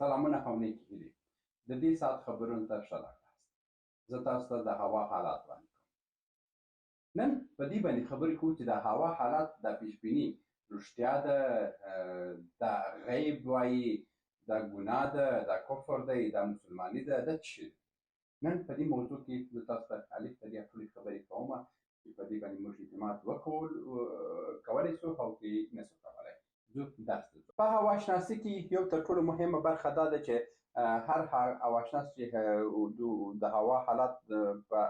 سلامونه او نیکې هیلې د دې ساعت خبرونو ته ښه راغلاست. زه تاسو ته د هوا حالات وړاندې کوم. نن په دې باندې خبرې کوو چې د هوا حالات د پیشبیني رښتیا ده، دا غیب وایي، دا ګناه ده، دا کفر دی، دا مسلماني ده، دا څه شی ده؟ نن په دې موضوع کې زه تاسو ته الف ته دې ټولې خبرې کوم چې په دې باندې موږ اعتماد کولی شو او که نه شو کولی. ځو درس ته ځو. په هواشناسي کې یو تر ټولو مهمه برخه دا ده چې هر هواشناس چې د هوا حالات په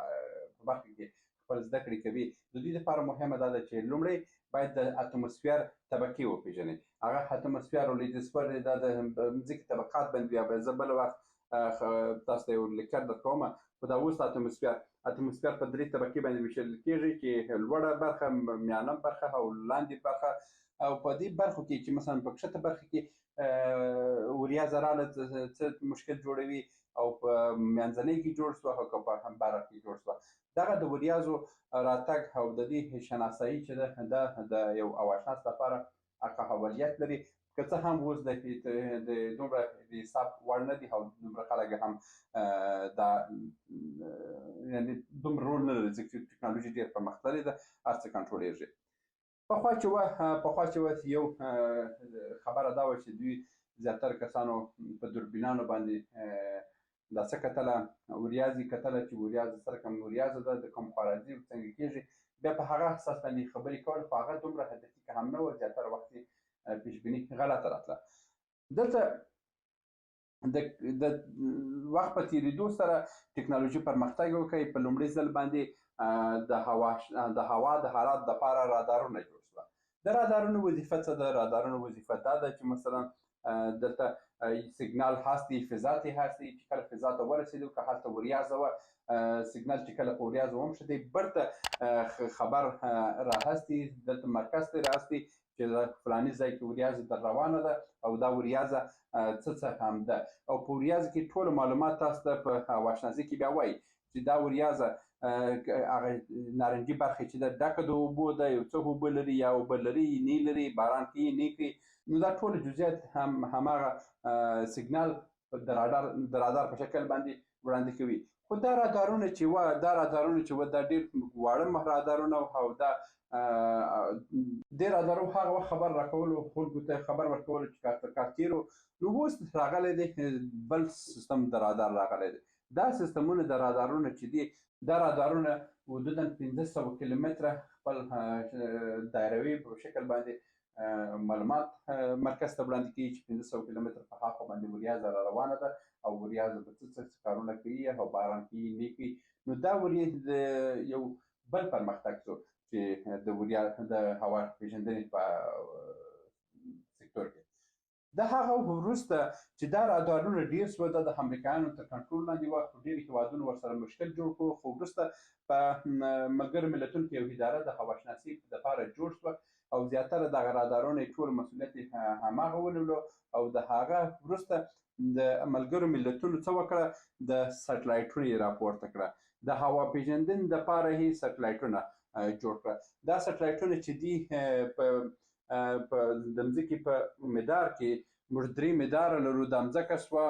برخه کې خپل زده کړې کوي، د دوی لپاره مهمه دا ده چې لومړی باید د اتموسفیر طبقې وپېژني. هغه اتموسفیر او لیتوسفیر دا د ځمکې طبقات باندې بیا زه بل وخت تاسو ته یو لیکچر درکوم. خو دا اوس اتموسفیر په درې طبقې باندې ویشل کېږي چې لوړه برخه، میانه برخه او لاندې برخه. او په دې برخو کې چې مثلا په کښته برخه کې وریځ راغله څه مشکل جوړوي، او په منځنۍ کې جوړ شوه او که په بره کې جوړ شوه. دغه د وریځو راتګ او د دې شناسایي چې ده دا د یو هواشناس لپاره اهمیت لري، که څه هم اوس د دومره د حساب وړ نه دي او دومره خلک هم دا یعنې دومره رول نه لري ځکه چې ټکنالوژي ډېر پرمختللې ده، هر څه کنټرولېږي. پخوا چې وه یو خبره دا وه چې دوی زیاتره کسانو په دوربینانو باندې دا څه کتله، وریځې کتله چې وریځ سره کوم وریځه ده، د کوم خوا راځي، څنګه کېږي. بیا په هغه اساس باندې خبرې کول، خو هغه دومره دقیقه هم نه وه، زیاتره وخت یې پیشبیني غلطه راتله. دلته د وخت په تېرېدو سره ټکنالوژي پرمختګ وکړ. په لومړي ځل باندې د هوا د حالات دپاره رادارونه جوړ شوه. د رادارونو وظیفه څه ده؟ رادارونو وظیفه دا ده چې مثلا دلته سیګنال هستې، فضا ته هستې چې کله فضا ته ورسېدو، که هلته وریځه وه، سیګنال چې کله په وریځو ومښتې، بیرته خبر راهستې دلته مرکز ته راهستې چې فلاني ځای کې وریځه در روانه ده او دا وریځه څه هم ده. او په وریځو کې ټول معلومات تاسو ته په هواشناسي کې بیا وایي چې دا وریځه هغه نارنجي برخه چې ده ډکه د اوبو ده، یو څه اوبه لري یا اوبه لري نه لري، باران کوي نه کوي. نو دا ټول جزئیات هماغه سیګنال د رادار په شکل باندې وړاندې کوي. خو دا رادارونه چې وه دا ډېر واړه رادارونه او دا دې رادارو هغه وخت خبر راکولو، خلکو ته خبر ورکولو چې کار تېر و. نو اوس راغلی دی بل سیستم د رادار راغلی دی. دا سیستمونه د رادارونه چې دي، دا رادارونه حدودا 500 کیلومتره خپل دایروي په شکل باندې معلومات مرکز ته وړاندې کوي چې 500 کیلومتره په هاخوا باندې وریځه را روانه ده او وریځه به څه کارونه کوي او باران کوي نه کوي. نو دا یو بل پرمختګ شو چې د هوا پېژندنې په سکتور کې. د هغه وروسته چې دا رادارونه ډېر شوه، دا د امریکایانو تر کنټرول لاندې وه، خو ډېرو هېوادونو ورسره مشکل جوړ کړو. خو وروسته په ملګرو ملتونو کې یو اداره د هواشناسي دپاره جوړ شوه او زیاتره دغه رادارونه یې ټول مسؤلیت یې هماغه ونیولو. او د هغه وروسته د ملګرو ملتونو څه وکړه؟ د سټلایټونه یې راپورته کړه. د هوا پېژندنې دپاره یې سټلایټونه جوړ کړه. دا سټلایټونه چې دي په د مځکې په مدار کې موږ 3 مداره لرو. دا مځکه شوه،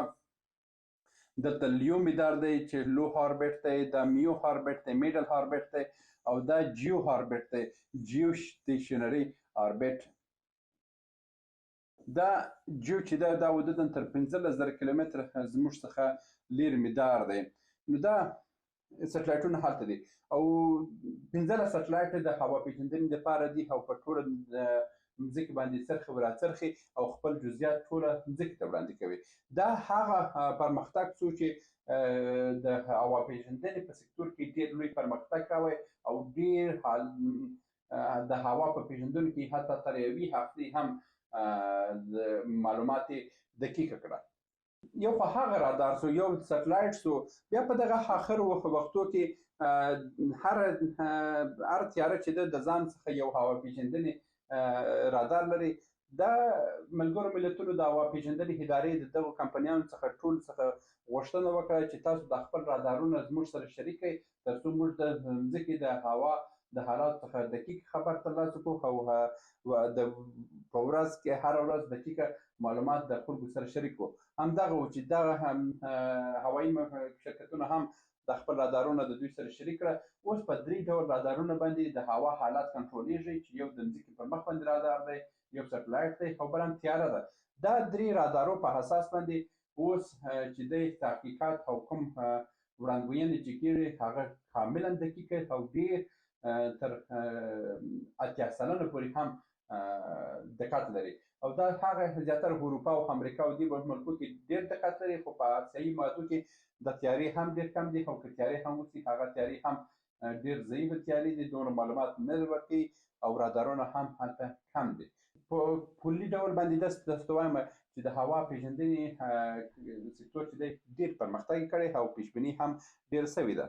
دلته لیو مدار دی چې لو هاربټ دی، دا میو هاربټ دی، میډل هاربټ دی، او دا جیو هاربټ دی، جیو سټیشنري هاربټ. دا جیو چې ده دا حدودا تر 15,000 کیلومتره زموږ څخه لرې مدار دی. نو دا سټلایټونه هلته دي او 15 سټلایټ د هوا پېژندنې دپاره دي او په ټوله مځکې باندې څرخي و راڅرخي او خپل جزئیات ټوله مځکې ته وړاندې کوي. دا هغه پرمختګ څو چې د هوا پېژندنې په سکتور کې ډېر لوی پرمختګ کوی او ډېر د هوا په پېژندنو کې حتی تر یوې هفتې هم معلومات یې دقیقه کړه. یو خو هغه رادار شو، یو سټلایټ شو. بیا په دغه آخر وختو کې هر تیاره چې ده د ځان څخه یو هوا پېژندنې رادار لري. دا ملګرو ملتونو د هوا پېژندنې ادارې د دغو کمپنیانو څخه ټولو څخه غوښتنه وکړه چې تاسو د خپل رادارونه زموږ سره شریک کړئ تر څو موږ د مځکې د هوا د حالاتو څخه دقیق خبر ترلاسه کړو او په ورځ کې هره ورځ دقیقه معلومات د خلکو سره شریک کړو. همدغه و چې دغه هوایي شرکتونه هم د خپل رادارونه د دوی سره شریک کړه. اوس په 3 ډول رادارونه باندې د هوا حالات کنټرولېږي، چې یو د ځمکې پر مخ باندې رادار دی، یو سټلایټ دی او بل هم تیاره ده. دا 3 رادارو په اساس باندې اوس چې دی تحقیقات او کوم وړاندوینې چې کېږي هغه کاملا دقیقه او ډېر تر 80 سلنه پورې هم دقت لري. او دا هغه زیاتره اروپا او امریکا او دې ملکو کې ډېر دقت لري، خو په آسیایي مادو کې د تیارې هم ډېر کم دي، او که تیارې هم وسي هغه تیارې هم ډېر ضعیفه تیارې دي، دومره معلومات نه ورکوي او رادارونه هم هلته کم دي. په کلي ډول باندې داسې درته وایم چې د هوا پیژندنې سکتور چې دی ډېر پرمختګ کړی او پیشبیني هم ډېر سوې ده.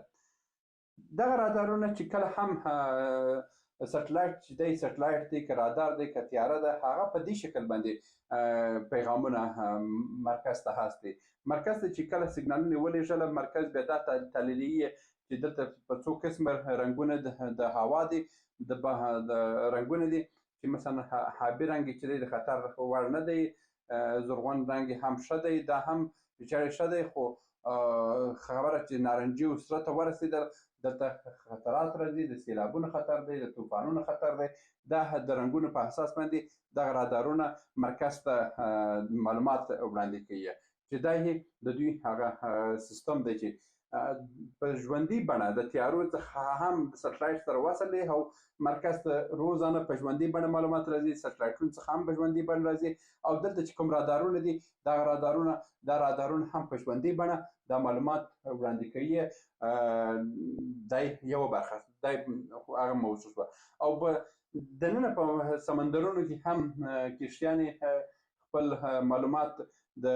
دغه رادارونه چې کله هم سټلایټ چې دی سټلایټ دی که رادار دی که تیاره ده، هغه په دې شکل باندې پیغامونه مرکز ته هستي. مرکز ته چې کله سیګنالونه ولېږله، مرکز بیا دا تحلیلوي چې دلته په څو قسمه رنګونه د هوا دي، د رنګونه دي چې مثلا آبي رنګ چې دی د خطر وړ نه دی، زرغون رنګ هم ښه دی، دا هم بیچاره ښه دی، خو خبره چې نارنجي او سره ته ورسېدل دلته خطرات راځي، د سیلابونو خطر دی، د طوفانونو خطر دی. دا د رنګونو په اساس باندې دغه رادارونه مرکز ته معلومات وړاندې کوي، چې دا یې د دوی هغه سیستم دی چې په ژوندۍ بڼه د تیارو څخه هم د سټلایټ سره وصل دی او مرکز ته روزانه په ژوندۍ بڼه معلومات راځي، سټلایټونو څخه هم په ژوندۍ بڼه راځي. او دلته چې کوم رادارونه دي دغه رادارونه هم په ژوندۍ بڼه دا معلومات وړاندې کوي. دا یوه برخه دا هغه موضوع شوه. او دننه په سمندرونو کې هم کشتیانې خپل معلومات د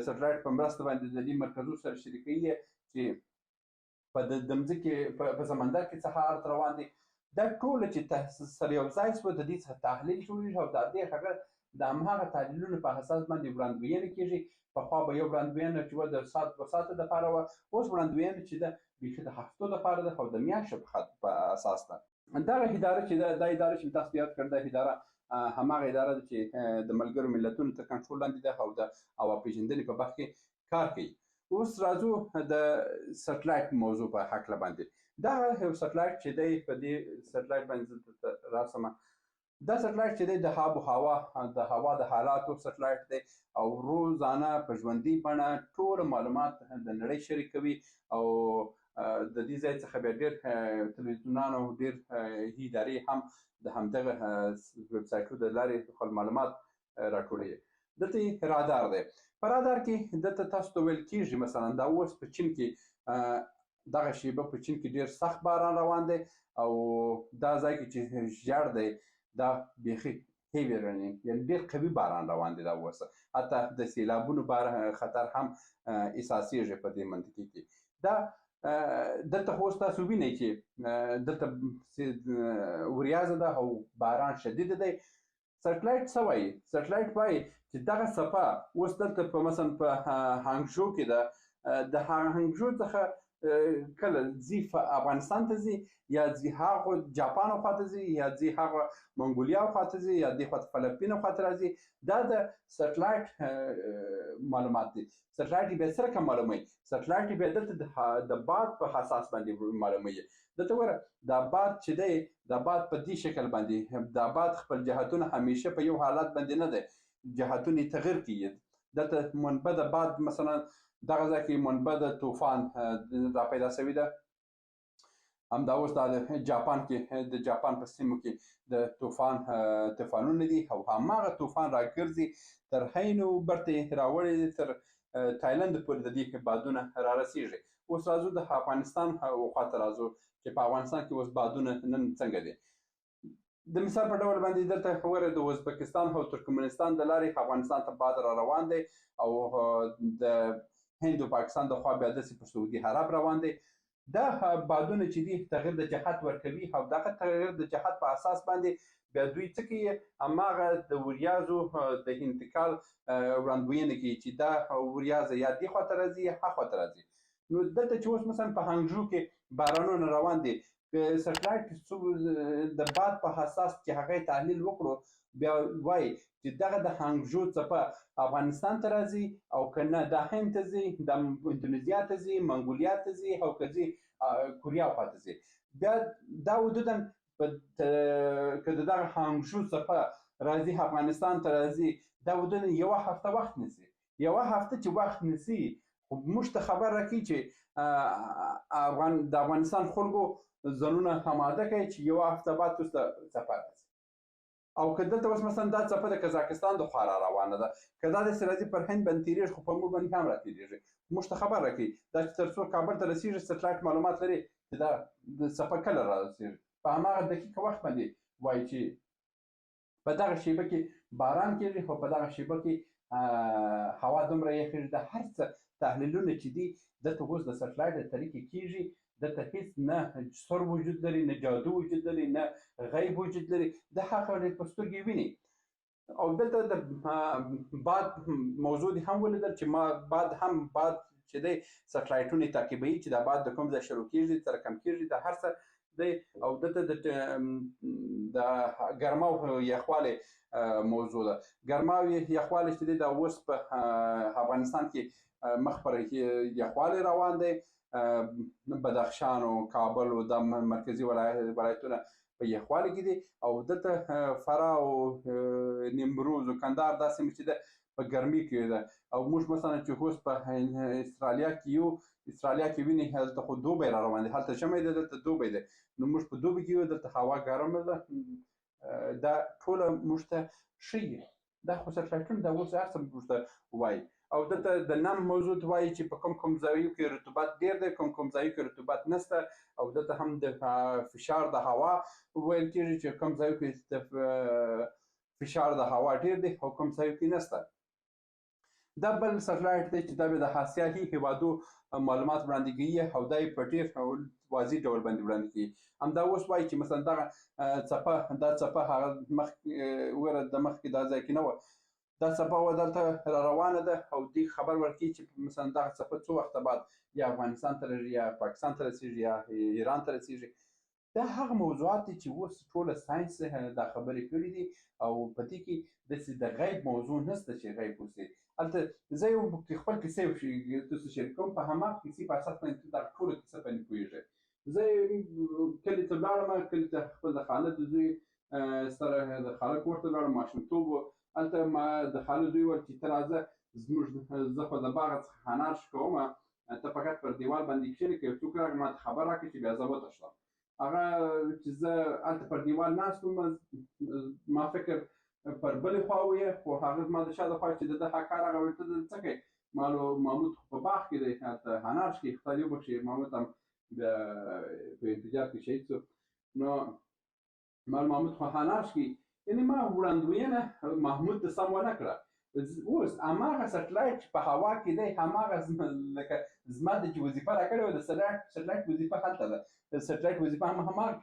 سټلایټ په مرسته باندې د دې مرکزونو سره شریکوي چې په د ځمکې په سمندر کې څه حالت روان دي. دا ټوله چې سره یو ځای شوه د دې څخه تحلیل جوړېږي او د دې هغه د هماغه تحلیلونو په اساس باندې وړاندوینه کېږي. پخوا به یو وړاندوینه چې وه د ساعت 2 ساعته دپاره وه، اوس وړاندوینه چې ده بیخي د هفتو دپاره ده او د میاشتو په اساس ده. دغه اداره چې ده دا اداره چې تاسو یاد کړ، دا اداره هماغه اداره ده چې د ملګرو ملتونو تر کنټرول لاندې ده او د هوا پیژندنې په برخه کې کار کوي. اوس راځو د سټلایټ موضوع په هکله باندې. دغه یو سټلایټ چې دی په دې سټلایټ باندې راسمه، دا سټلایټ چې دی د آب و هوا د حالاتو سټلایټ دی او روزانه په ژوندۍ بڼه ټول معلومات د نړۍ شریکوي. او د دې ځای څخه بیا ډېر تلویزیونان او ډېر ادارې هم د همدغه ویب سایټونو د لارې خپل معلومات راټولوي. دلته رادار دی. په رادار کې دلته تاسو ته ویل کېږي مثلا دا اوس په چین کې دغه شیبه په چین کې ډېر سخت باران روان دی او دا ځای کې چې ژړ دی دا بیخي هیوي رینینګ یعنې ډېر قوي باران روان دی. دا اوس حتی د سیلابونو خطر هم احساسېږي په دې منطقې کې. دا دلته خو اوس تاسو وینئ چې دلته وریځه ده او باران شدید دی. سټلایټ څه وایي؟ سټلایټ وایي چې دغه څپه اوس دلته په مثلا په هانګژو کې ده، د هانګژو څخه کله ځي افغانستان ته ځي یا ځي هغه جاپان خواته ځي یا ځي هغه منګولیا خواته ځي یا دې خواته فلپین خواته راځي. دا د سټلایټ معلومات دي. سټلایټ بیا څرنګه معلوموي؟ سټلایټ بیا دلته د باد په اساس باندې معلوموي. دلته وګوره دا باد چې دی دا باد په دې شکل باندې دا باد خپل جهتونه همیشه په یو حالت باندې نه دی، جهتونه یې تغیر کوي. دلته منبع د باد مثلا دغه ځای کې منبع د طوفان را پیدا شوې ده. همدا اوس دا د جاپان کې د جاپان په سیمو کې د طوفانونه دي او هماغه طوفان راګرځي تر هین و برته راوړي تر تایلند پورې د دې بادونه را رسیږي. اوس راځو د افغانستان خواته راځو چې په افغانستان کې اوس بادونه نن څنګه دي. د مثال په ډول باندې دلته وګوره د ازبکستان او ترکمنستان د لارې افغانستان ته باد را روان دی او د هند او پاکستان د خوا بیا داسې په سعودي عرب روان دی. دا بادونه چې دي تغیر د جهت ورکوي او دغه تغیر د جهت په اساس باندې بیا دوی څه کوي؟ هماغه د وریځو د انتقال وړاندوینه کوي چې دا وریځه یا دې خواته راځي یا ها خواته راځي. نو دلته چې اوس مثلا په هانګژو کې بارانونه روان دي، که سټلایټ د باد په اساس چې هغه تحلیل وکړو بیا وایي چې دغه د هانګژو څپه افغانستان ته راځي او که نه دا هند ته ځي، دا اندونیزیا ته ځي، منګولیا ته ځي او که ځي کوریا خواته ځي. بیا دا حدودا که د دغه هانګژو څپه راځي افغانستان ته راځي، دا حدودا یوه هفته وخت نیسي. یوه هفته چې وخت نیسي خو موږ ته خبر راکوي چې د افغانستان خلکو ځانونه آماده کړئ چې یوه هفته بعد وروسته څپه راځي. او که دلته اوس مثلا دا څپه د قزاقستان د خوا را روانه ده، که دا داسې راځي پر هند باندې تېرېږي خو پر موږ باندې هم را تېرېږي، موږ ته خبر راکوي دا چې تر څو کابل ته رسېږي سټلایټ معلومات لري چې دا څپه کله را رسېږي. په هماغه دقیقه وخت باندې وایي چې په دغه شیبه کې باران کېږي او په دغه شیبه کې هوا دومره یخېږي. د هر څه تحلیلونه چې دي دلته اوس د سټلایټ د طریقې کېږي. دلته هېڅ نه سر وجود لري، نه جادو وجود لري، نه غیب وجود لري، د هغه په سترګې ویني. او دلته د باد موضوع دې هم ولیدل چې ما باد چې دی سټلایټونه تعقیبوي چې دا باد د کوم ځای شروع کېږي، سره کم کېږي، دا هر څه دی. او دلته د ګرماو یخوالی موضوع ده. ګرماو یخوالی چې دی دا اوس په افغانستان کې مخ پر یخوالی روان دی. بدخشان او کابل او د مرکزي ولایتونه په یخوالي کې دي او دلته فراه او نیمروز او کندهار دا سیمه چې ده په ګرمي کې ده. او موږ مثلا چې اوس په استرالیا کې یو، استرالیا کې ویني هلته خو دوبی را روان دی، هلته ژمی دی دلته دوبی دی. نو موږ په دوبي کې یو، دلته هوا ګرمه ده. دا ټوله موږ ته ښیي. دا خو سټلایټونه دا اوس هر څه موږ ته وایي. او دلته د نم موضوع وایي چې په کوم ځایو کې رطوبت ډېر دی، کوم ځایو کې رطوبت نشته. او دلته هم د فشار د هوا ویل کېږي چې کوم ځایو کې فشار د هوا ډېر دی او کوم ځایو کې نشته. دا بل سټلایټ دی چې دا به د آسیایي هېوادو معلومات وړاندې کوي او دا یې په ډېر واضح ډول باندې وړاندې کوي. همدا اوس وایي چې مثلا دغه څپه هغه د مخکې دا ځای کې نه وه، دا څپه دلته را روانه ده او دوی خبر ورکوي چې مثلا دغه څپه څو وخته بعد یا افغانستان ته راځي یا پاکستان ته رسېږي یا ایران ته رسېږي. دا هغه موضوعات دي چې اوس ټوله ساینس دا خبرې کړي دي او په دې کې داسې د غیب موضوع نشته چې غیب اوسي. هلته زه یو خپل کیسې تاسو شریکوم، په هماغه کیسې په اساس باندې دغه ټوله کیسه باندې پوهېږئ. زه کلي ته ولاړم، کلي ته خپل د خاله د زوی سره د خاله کور ته ولاړم، ماشومتوب و. هلته ما د خاله زوی وویل چې ته راځه زه خو د باغ څخه انار شکوم، ته فقط پر دیوال باندې کښېنه، که یو څوک راغی ما ته خبر راکړه چې بیا زه وتښتم. هغه چې زه هلته پر دیوال ناست وم، ما فکر پر بلې خوا ویې، خو هغه زما د شا د خوا چې د ده اکا راغی ویل ته دلته څه کوې؟ ما ویل محمود خو په باغ کې دی، هلته انار شکوي، خدای دې وبخښي. محمود هم په انفجار کې شهید شو. نو ما ویل محمود خو انار شکوي. یعنې ما وړاندوینه محمود ته سم ونه کړه. اوس هماغه سټلایټ چې په هوا کې دی، هماغه لکه زما د چې وظیفه راکړې وه، د سټلایټ وظیفه هلته ده. د سټلایټ وظیفه هم هماغه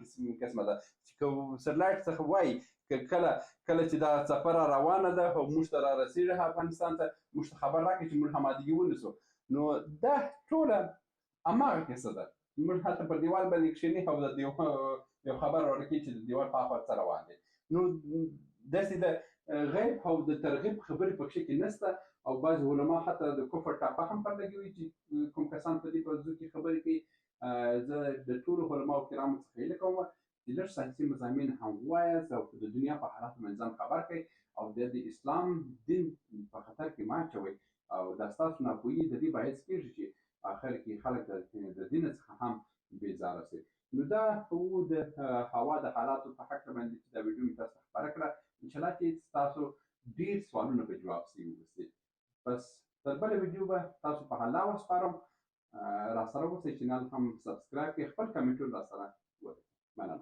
قسمه ده چې که سټلایټ څخه وایي که کله چې دا څپه را روانه ده او موږ ته را رسېږي افغانستان ته، موږ ته خبر راکړي چې موږ همادګي ونیسو. نو دا ټوله هماغه کیسه ده. موږ هلته پر دیوال باندې کښېني او یو خبر ورکوي چې د دیوال په هاخوا څه روان دی. نو داسې د غیب او د ترغیب خبرې پکښې کې نشته. او بعضې علما حتی د کفر ټاپه هم پر لګوي چې کوم کسان په دې موضوع کې خبرې کوي. زه د ټولو علماو کرامو څخه هیله کوم چې لږ ساینسي مضامین هم ووایاست او د دنیا په حالاتو باندې ځان خبر کړئ او د اسلام دین په خطر کې مه اچوئ. او دا ستاسو ناپوهي د دې باعث کېږي چې آخر کې خلک د دین څخه هم بیزاره شي. نو دا د هوا د حالاتو په هکله باندې چې دا ویډیو مې تاسو ته خپره کړه. انشاءالله چې ستاسو ډېر سوالونه په جواب شوي اوسي. بس تر بله ویډیو به تاسو په الله وسپارم. راسره اوسئ، چینل هم سبسکرایب کړئ، خپل کمنټونه راسره ولیکئ. مننه.